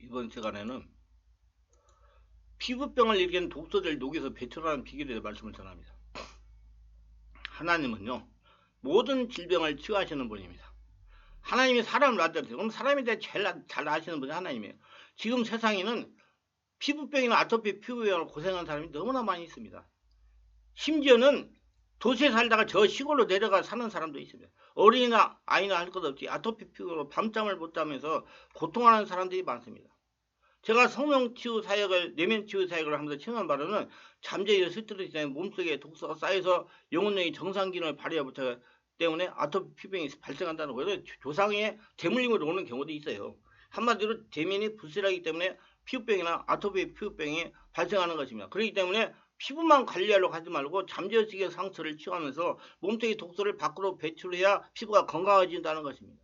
이번 시간에는 피부병을 일으키는 독소를 녹여서 배출하는 비결에 대해 말씀을 전합니다. 하나님은요, 모든 질병을 치유하시는 분입니다. 하나님이 사람을 만들었어요. 그럼 사람에 대해 제일 잘 아시는 분이 하나님이에요. 지금 세상에는 피부병이나 아토피 피부병으로 고생하는 사람이 너무나 많이 있습니다. 심지어는 도시에 살다가 저 시골로 내려가 사는 사람도 있습니다. 어린이나 아이나 할 것 없이 아토피 피부로 밤잠을 못 자면서 고통하는 사람들이 많습니다. 제가 성명치유 사역을, 내면치유 사역을 하면서 체험한 바로는 잠재의 스트레스 때문에 몸속에 독소가 쌓여서 영혼력이 정상 기능을 발휘하지 못하기 때문에 아토피 피부병이 발생한다는 거예요. 조상의 대물림으로 오는 경우도 있어요. 한마디로 대면이 불실하기 때문에 피부병이나 아토피 피부병이 발생하는 것입니다. 그렇기 때문에 피부만 관리하려고 하지 말고 잠재의식의 상처를 치유하면서 몸속의 독소를 밖으로 배출해야 피부가 건강해진다는 것입니다.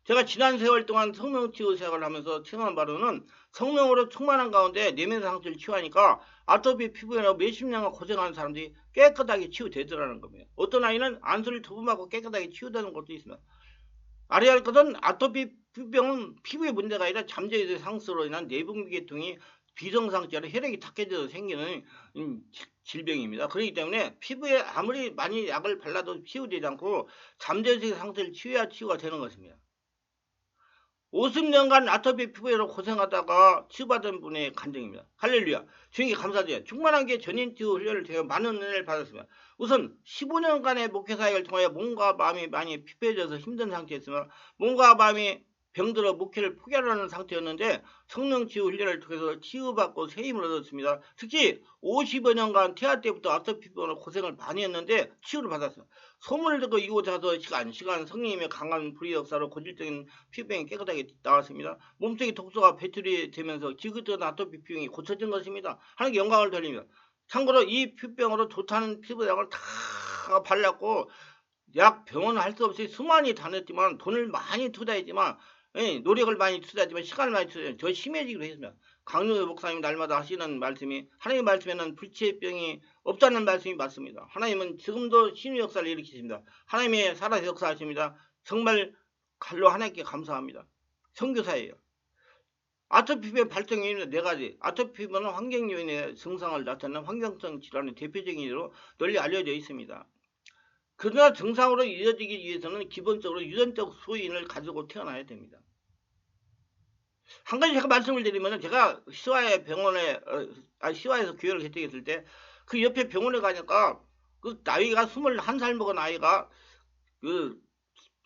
제가 지난 세월 동안 성명치유 사역을 하면서 체험한 바로는 성명으로 충만한 가운데 내면 상처를 치유하니까 아토피 피부에나 몇십 년간 고생하는 사람들이 깨끗하게 치유되더라는 겁니다. 어떤 아이는 안수를 2번 맞고 깨끗하게 치유되는 것도 있습니다. 알아야 할 것은 아토피 피부병은 피부의 문제가 아니라 잠재의 상처로 인한 내분비계통이 비정상적으로 혈액이 탁해져서 생기는 질병입니다. 그렇기 때문에 피부에 아무리 많이 약을 발라도 치유되지 않고 잠재의 상처를 치유해야 치유가 되는 것입니다. 50년간 아토피 피부로 고생하다가 치유받은 분의 간증입니다. 할렐루야. 주님께 감사드려요. 충만한 게 전인치유 훈련을 통해 많은 은혜를 받았습니다. 우선 15년간의 목회사역을 통하여 몸과 마음이 많이 피폐해져서 힘든 상태였으며 몸과 마음이 병들어 목회를 포기하려는 상태였는데 성령치유 훈련을 통해서 치유받고 새 힘을 얻었습니다. 특히 50여 년간 태아 때부터 아토피 피부로 고생을 많이 했는데 치유를 받았습니다. 소문을 듣고 이곳에 가서 시간 성령님의 강한 불의 역사로 고질적인 피부병이 깨끗하게 나왔습니다. 몸속에 독소가 배출이 되면서 지긋한 아토피 피부병이 고쳐진 것입니다. 하나님께 영광을 돌립니다. 참고로 이 피부병으로 좋다는 피부약을 다 발랐고 약 병원을 할 수 없이 수많이 다녔지만 돈을 많이 투자했지만 노력을 많이 투자했지만 시간을 많이 투자했지만 더 심해지기도 했습니다. 강릉의 목사님 날마다 하시는 말씀이 하나님의 말씀에는 불치병이 없다는 말씀이 맞습니다. 하나님은 지금도 신의 역사를 일으키십니다. 하나님의 살아서 역사하십니다. 정말 갈로 하나님께 감사합니다. 선교사예요. 아토피 피부의 발생 요인은 4가지. 아토피 피부는 환경 요인의 증상을 나타내는 환경성 질환의 대표적인 예로 널리 알려져 있습니다. 그러나 정상으로 이어지기 위해서는 기본적으로 유전적 소인을 가지고 태어나야 됩니다. 한 가지 제가 말씀을 드리면 제가 시와의 병원에 시와에서 교회를 개척했을 때 그 옆에 병원에 가니까 그 나이가 21살 먹은 아이가 그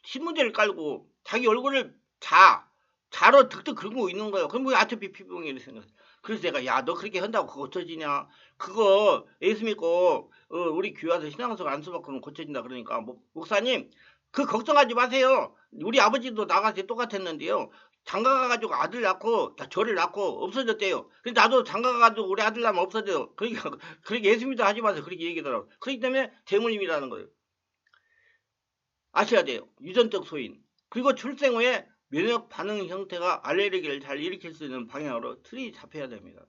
신문지를 깔고 자기 얼굴을 자로 득득 긁고 있는 거예요. 그럼 왜 아토피 피부병이 생겼어요? 그래서 제가 야 너 그렇게 한다고 그거 고쳐지냐? 그거 예수 믿고 우리 교회 와서 신앙서 안수 받고는 고쳐진다. 그러니까 목사님 그 걱정하지 마세요. 우리 아버지도 나같이 똑같았는데요. 장가 가가지고 아들 낳고 저를 낳고 없어졌대요. 그래서 나도 장가 가가지고 우리 아들 낳으면 없어져요. 그러니까 그렇게 예수 믿어 하지 마세요. 그렇게 얘기하더라고요. 그렇기 때문에 대물림이라는 거예요. 아셔야 돼요. 유전적 소인. 그리고 출생 후에 면역 반응 형태가 알레르기를 잘 일으킬 수 있는 방향으로 틀이 잡혀야 됩니다.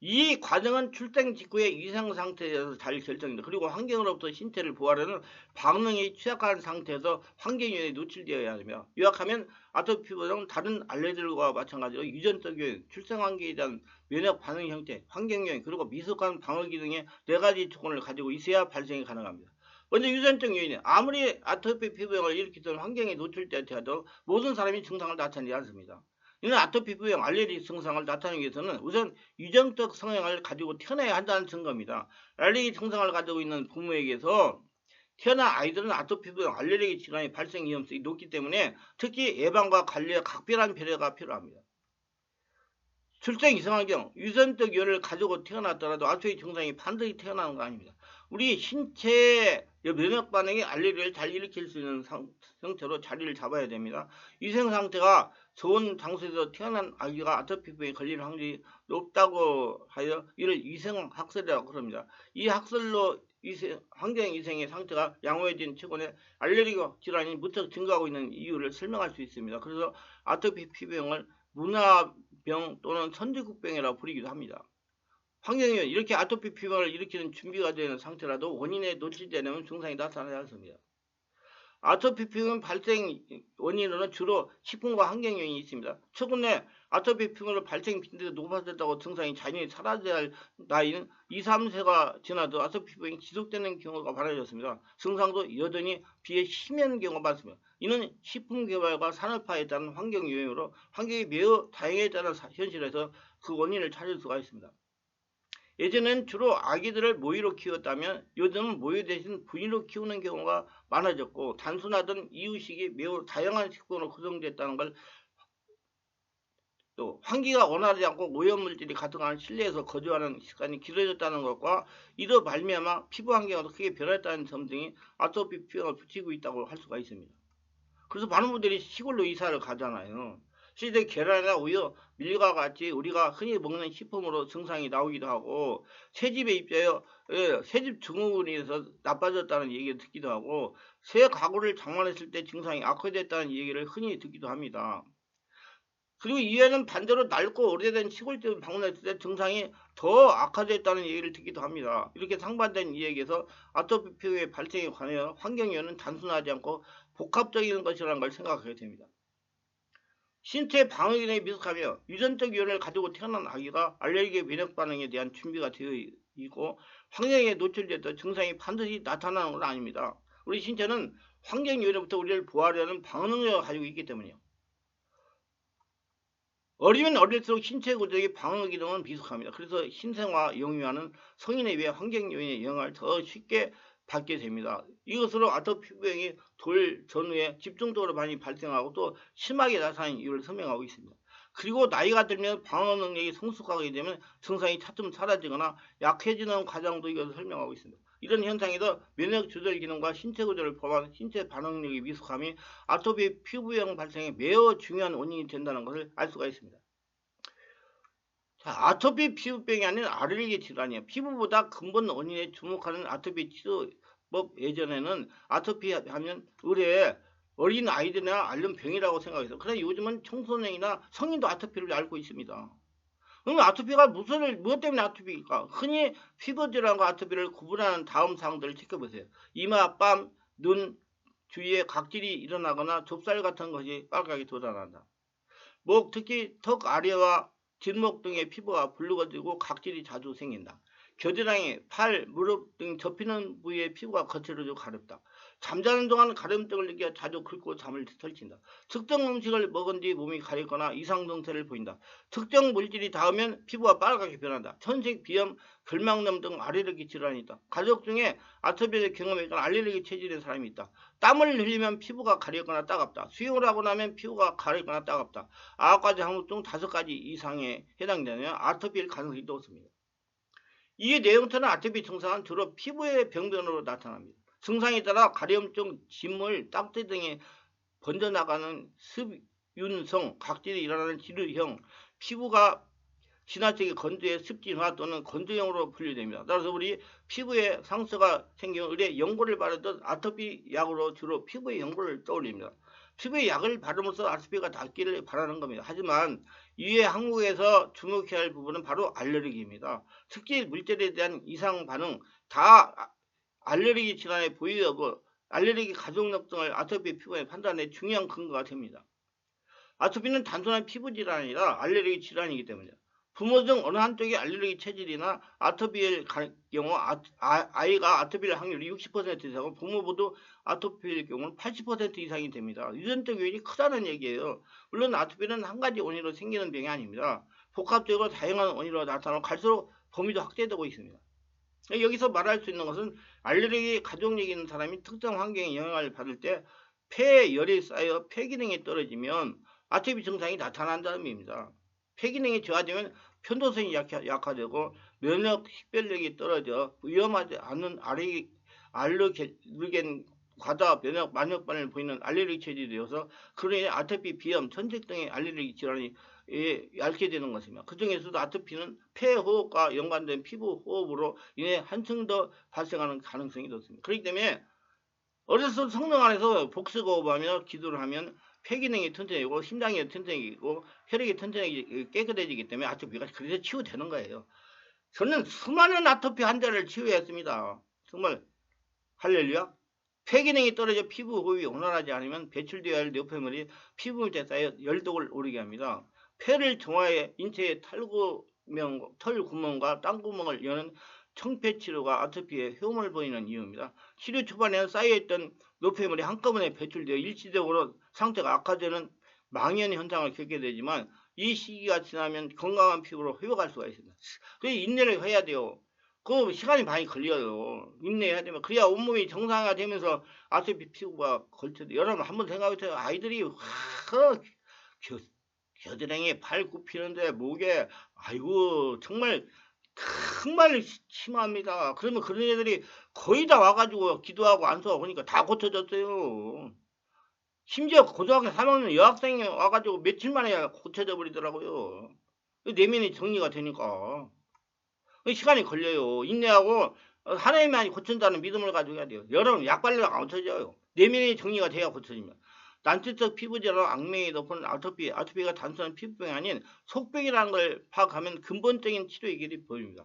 이 과정은 출생 직후의 위생 상태에서 잘 결정됩니다. 그리고 환경으로부터 신체를 보호하려는 방능이 취약한 상태에서 환경에 노출되어야 하며 요약하면 아토피 피부는 다른 알레르기와 마찬가지로 유전적 요인, 출생 환경에 대한 면역 반응 형태, 환경 요인, 그리고 미숙한 방어 기능의 4가지 조건을 가지고 있어야 발생이 가능합니다. 먼저 유전적 요인은 아무리 아토피 피부병을 일으키던 환경에 노출되어도 모든 사람이 증상을 나타내지 않습니다. 이는 아토피 피부병 알레르기 증상을 나타내기 위해서는 우선 유전적 성향을 가지고 태어나야 한다는 증거입니다. 알레르기 증상을 가지고 있는 부모에게서 태어난 아이들은 아토피 피부병 알레르기 질환의 발생 위험성이 높기 때문에 특히 예방과 관리에 각별한 배려가 필요합니다. 출생 이상한 경우 유전적 요인을 가지고 태어났더라도 아토피 증상이 반드시 태어나는 거 아닙니다. 우리 신체의 면역 반응이 알레르기를 잘 일으킬 수 있는 형태로 자리를 잡아야 됩니다. 위생 상태가 좋은 장소에서 태어난 아기가 아토피 피부에 걸릴 확률이 높다고 하여 이를 위생학설이라고 그럽니다. 이 학설로 환경 위생의 상태가 양호해진 최근에 알레르기 질환이 무척 증가하고 있는 이유를 설명할 수 있습니다. 그래서 아토피 피부병을 문화병 또는 선진국병이라고 부르기도 합니다. 환경이 이렇게 아토피 피부병을 일으키는 준비가 되는 상태라도 원인에 노출되면 증상이 나타나지 않습니다. 아토피 피부염 발생 원인으로는 주로 식품과 환경 요인이 있습니다. 최근에 아토피 피부염 발생 빈도가 높아졌다고 증상이 자연히 사라져야 할 나이는 2, 3세가 지나도 아토피 피부염이 지속되는 경우가 많아졌습니다. 증상도 여전히 비해 심한 경우가 많습니다. 이는 식품 개발과 산업화에 따른 환경 요인으로 환경이 매우 다양해졌다는 현실에서 그 원인을 찾을 수가 있습니다. 예전엔 주로 아기들을 모유로 키웠다면 요즘은 모유 대신 분유로 키우는 경우가 많아졌고 단순하던 이유식이 매우 다양한 식품으로 구성됐다는 걸, 또 환기가 원활하지 않고 오염물질이 가득한 실내에서 거주하는 시간이 길어졌다는 것과 이로 말미암아 피부 환경도 크게 변했다는 점 등이 아토피 피부염을 붙이고 있다고 할 수가 있습니다. 그래서 많은 분들이 시골로 이사를 가잖아요. 실제 계란이나 우유, 밀과 같이 우리가 흔히 먹는 식품으로 증상이 나오기도 하고 새집에 입자여 새집 증후군이 있어서 나빠졌다는 얘기를 듣기도 하고 새 가구를 장만했을 때 증상이 악화됐다는 얘기를 흔히 듣기도 합니다. 그리고 이에는 반대로 낡고 오래된 시골집을 방문했을 때 증상이 더 악화됐다는 얘기를 듣기도 합니다. 이렇게 상반된 이야기에서 아토피 피부의 발생에 관하여 환경 요인은 단순하지 않고 복합적인 것이라는 걸 생각하게 됩니다. 신체 방어 기능이 미숙하며 유전적 요인을 가지고 태어난 아기가 알레르기 면역 반응에 대한 준비가 되어 있고 환경에 노출돼도 증상이 반드시 나타나는 건 아닙니다. 우리 신체는 환경 요인부터 우리를 보호하려는 방어 능력을 가지고 있기 때문이요. 어리면 어릴수록 신체 구조의 방어 기능은 미숙합니다. 그래서 신생아 영유아는 성인에 비해 환경 요인의 영향을 더 쉽게 받게 됩니다. 이것으로 아토피 피부염이 돌 전후에 집중적으로 많이 발생하고 또 심하게 나타나는 이유를 설명하고 있습니다. 그리고 나이가 들면 방어 능력이 성숙하게 되면 증상이 차츰 사라지거나 약해지는 과정도 이것을 설명하고 있습니다. 이런 현상에서 면역 조절 기능과 신체 구조를 포함한 신체 반응력의 미숙함이 아토피 피부염 발생에 매우 중요한 원인이 된다는 것을 알 수가 있습니다. 자, 아토피 피부병이 아닌 알레르기 질환이에요. 피부보다 근본 원인에 주목하는 아토피 치료법. 예전에는 아토피 하면 의뢰 어린 아이들이나 앓는 병이라고 생각했어요. 그런데 요즘은 청소년이나 성인도 아토피를 앓고 있습니다. 그러면 아토피가 무엇 때문에 아토피일까? 흔히 피부 질환과 아토피를 구분하는 다음 사항들을 지켜보세요. 이마, 뺨, 눈 주위에 각질이 일어나거나 좁쌀 같은 것이 빨갛게 돋아난다. 목, 특히 턱 아래와 뒷목 등의 피부가 붉어지고 각질이 자주 생긴다. 겨드랑이, 팔, 무릎 등 접히는 부위의 피부가 거칠어지고 가렵다. 잠자는 동안 가려움증을 느껴 자주 긁고 잠을 설친다. 특정 음식을 먹은 뒤 몸이 가렵거나 이상 증세를 보인다. 특정 물질이 닿으면 피부가 빨갛게 변한다. 천식, 비염, 결막염 등 알레르기 질환이 있다. 가족 중에 아토피를 경험했거나 알레르기 체질인 사람이 있다. 땀을 흘리면 피부가 가렵거나 따갑다. 수영을 하고 나면 피부가 가렵거나 따갑다. 9가지 항목 중 5가지 이상에 해당되는 아토피일 가능성이 높습니다. 이 내용처럼 아토피 증상은 주로 피부의 병변으로 나타납니다. 증상에 따라 가려움증, 진물, 딱지 등이 번져나가는 습윤성, 각질이 일어나는 지루형, 피부가 지나치게 건조해 습진화 또는 건조형으로 분류됩니다. 따라서 우리 피부에 상처가 생기면 의뢰 연고를 바르듯 아토피 약으로 주로 피부에 연고를 떠올립니다. 피부에 약을 바르면서 아토피가 낫기를 바라는 겁니다. 하지만 이에 항목에서 주목해야 할 부분은 바로 알레르기입니다. 특히 물질에 대한 이상 반응, 다 알레르기 질환의 보유 여부, 알레르기 가족력 등을 아토피 피부의 판단에 중요한 근거가 됩니다. 아토피는 단순한 피부 질환이 아니라 알레르기 질환이기 때문이죠. 부모 중 어느 한쪽이 알레르기 체질이나 아토피일 경우 아이가 아토피일 확률이 60% 이상이고 부모 모두 아토피일 경우는 80% 이상이 됩니다. 유전적 요인이 크다는 얘기예요. 물론 아토피는 한 가지 원인으로 생기는 병이 아닙니다. 복합적으로 다양한 원인으로 나타나고 갈수록 범위도 확대되고 있습니다. 여기서 말할 수 있는 것은 알레르기 가족력 있는 사람이 특정 환경에 영향을 받을 때 폐에 열이 쌓여 폐 기능이 떨어지면 아토피 증상이 나타난다는 의미입니다. 폐 기능이 저하되면 편도성이 약화되고 면역 식별력이 떨어져 위험하지 않은 알레르겐 과다 면역 만역 반응을 보이는 알레르기 체질이 되어서 그로 인해 아토피, 비염, 천식 등의 알레르기 질환이 앓게 되는 것입니다. 그 중에서도 아토피는 폐호흡과 연관된 피부 호흡으로 인해 한층 더 발생하는 가능성이 높습니다. 그렇기 때문에 어렸을 때 성령 안에서 복식호흡하며 기도를 하면 폐 기능이 튼튼해지고 심장이 튼튼해지고 혈액이 튼튼하게 깨끗해지기 때문에 아토피가 그래서 치유되는 거예요. 저는 수많은 아토피 환자를 치유했습니다. 정말 할렐루야. 폐 기능이 떨어져 피부 호흡이 원활하지 않으면 배출되어야 할 노폐물이 피부 밑에 쌓여 열독을 오르게 합니다. 폐를 정화해 인체의 털구멍과 땀구멍을 여는 청폐 치료가 아토피에 효험을 보이는 이유입니다. 치료 초반에는 쌓여있던 노폐물이 한꺼번에 배출되어 일시적으로 상태가 악화되는 망연 현상을 겪게 되지만 이 시기가 지나면 건강한 피부로 회복할 수가 있습니다. 그래서 인내를 해야 돼요. 그 시간이 많이 걸려요. 인내해야 되면 그래야 온몸이 정상화가 되면서 아토피 피부가 걸쳐도 여러분 한번 생각해보세요. 아이들이 겨드랑이에 발 굽히는데 목에 아이고 정말 심합니다. 그러면 그런 애들이 거의 다 와가지고 기도하고 안수하고 그러니까 다 고쳐졌어요. 심지어 고등학교 3학년 여학생이 와가지고 며칠 만에 고쳐져 버리더라고요. 내면이 정리가 되니까. 시간이 걸려요. 인내하고 하나님만이 고친다는 믿음을 가지고 해야 돼요. 여러분 약 발라도 안 고쳐져요. 내면이 정리가 돼야 고쳐집니다. 난치성 피부질환, 악명이 높은 아토피가 단순한 피부병이 아닌 속병이라는 걸 파악하면 근본적인 치료의 길이 보입니다.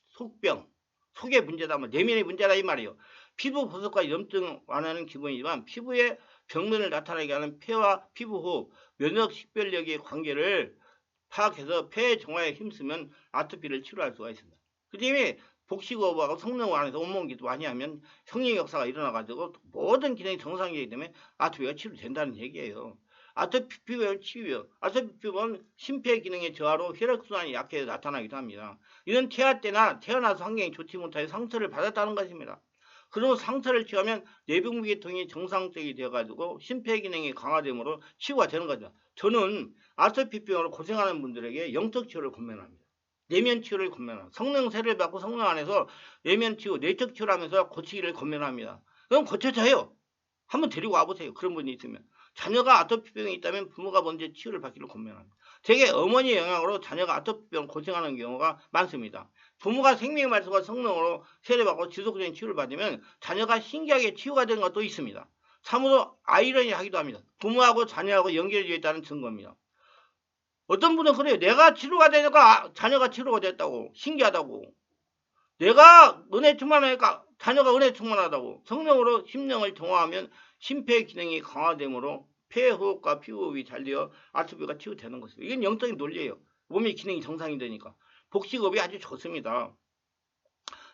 속병, 속의 문제다, 내면의 문제다 이 말이에요. 피부 보습과 염증 완화는 기본이지만 피부의 병면을 나타나게 하는 폐와 피부호흡, 면역 식별력의 관계를 파악해서 폐 정화에 힘쓰면 아토피를 치료할 수가 있습니다. 그 다음에 복식호흡하고 성능 안에서 온몸 기도 많이 하면 성령 역사가 일어나가지고 모든 기능이 정상이기 때문에 아토피가 치료된다는 얘기예요. 아토피 피부의 치유요. 아토피 피부는 심폐 기능의 저하로 혈액순환이 약해서 나타나기도 합니다. 이는 태아 때나 태어나서 환경이 좋지 못해 상처를 받았다는 것입니다. 그리고 상처를 취하면 내분비계통이 정상적이 되어가지고 심폐 기능이 강화되므로 치유가 되는 거죠. 저는 아토피병으로 고생하는 분들에게 영적 치유를 권면합니다. 내면 치유를 권면합니다. 성령 세례를 받고 성령 안에서 내면 치유, 내적 치유를 하면서 고치기를 권면합니다. 그럼 고쳐져요. 한번 데리고 와보세요. 그런 분이 있으면. 자녀가 아토피병이 있다면 부모가 먼저 치유를 받기를 권면합니다. 되게 어머니의 영향으로 자녀가 아토피병 고생하는 경우가 많습니다. 부모가 생명의 말씀과 성령으로 세례받고 지속적인 치유를 받으면 자녀가 신기하게 치유가 되는 것도 있습니다. 참으로 아이러니하기도 합니다. 부모하고 자녀하고 연결되어 있다는 증거입니다. 어떤 분은 그래요. 내가 치료가 되니까 자녀가 치료가 됐다고. 신기하다고. 내가 은혜 충만하니까 자녀가 은혜 충만하다고. 성령으로 심령을 정화하면 심폐 기능이 강화되므로 폐호흡과 피호흡이 잘 되어 아토피가 치유되는 것이죠. 이건 영적인 논리예요. 몸의 기능이 정상이 되니까. 복식호흡이 아주 좋습니다.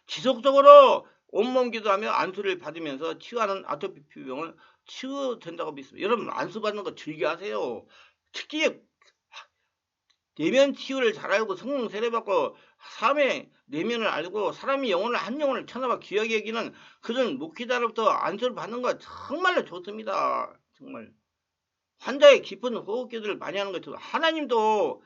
지속적으로 온몸 기도하며 안수를 받으면서 치유하는 아토피 피부병은 치유된다고 믿습니다. 여러분 안수 받는 거 즐겨하세요. 특히 내면 치유를 잘 알고 성령 세례받고 삶의 내면을 알고 사람이 한 영혼을 천하와 귀하게 여기는 그런 목회자로부터 안수를 받는 거 정말로 좋습니다. 정말 환자의 깊은 호흡기도를 많이 하는 거 좋습니다. 하나님도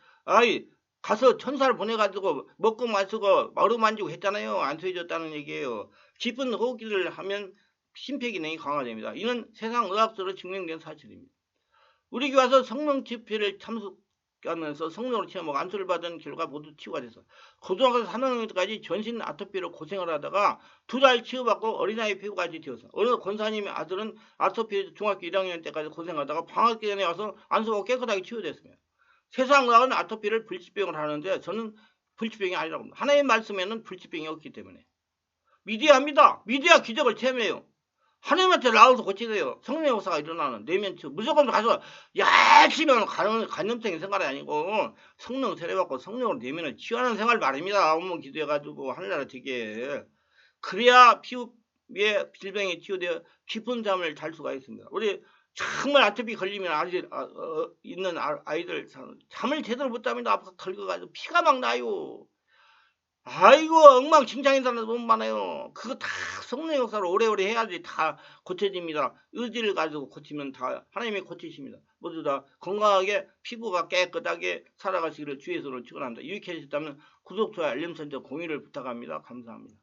가서 천사를 보내가지고 먹고 마시고 어루만지고 했잖아요. 안수해줬다는 얘기예요. 깊은 호흡기도를 하면 심폐기능이 강화됩니다. 이는 세상 의학적으로 증명된 사실입니다. 우리 교회 와서 성령 집회를 참석하면서 성령으로 체험하고 안수를 받은 결과 모두 치유가 돼서 고등학교 3학년 때까지 전신 아토피로 고생을 하다가 2달 치유받고 어린아이 피부까지 되었어. 어느 권사님의 아들은 아토피 중학교 1학년 때까지 고생하다가 방학 기간에 와서 안수하고 깨끗하게 치유됐습니다. 세상 의학은 아토피를 불치병을 하는데 저는 불치병이 아니라고 합니다. 하나님의 말씀에는 불치병이 없기 때문에 믿어야 합니다. 믿어야 기적을 체험해요. 하나님한테 나와서 고치세요. 성령 역사가 일어나는 내면 치유. 무조건 가서 열심히 하는 간염적인 생활이 아니고 성령 세례받고 성령으로 내면을 치유하는 생활 말입니다. 온몸 기도해가지고 하늘나라 되게. 그래야 피부의 질병이 치유되어 깊은 잠을 잘 수가 있습니다. 우리 정말 아토피 걸리면 있는 아이들 잠을 제대로 못 잡니다. 앞서 긁어가지고 피가 막 나요. 아이고 엉망진창인 사람 너무 많아요. 그거 다 성령 역사로 오래오래 해야지 다 고쳐집니다. 의지를 가지고 고치면 다 하나님이 고치십니다. 모두 다 건강하게 피부가 깨끗하게 살아가시기를 주의 손으로 축원합니다. 유익해 주셨다면 구독, 좋아요, 알림 설정, 공유를 부탁합니다. 감사합니다.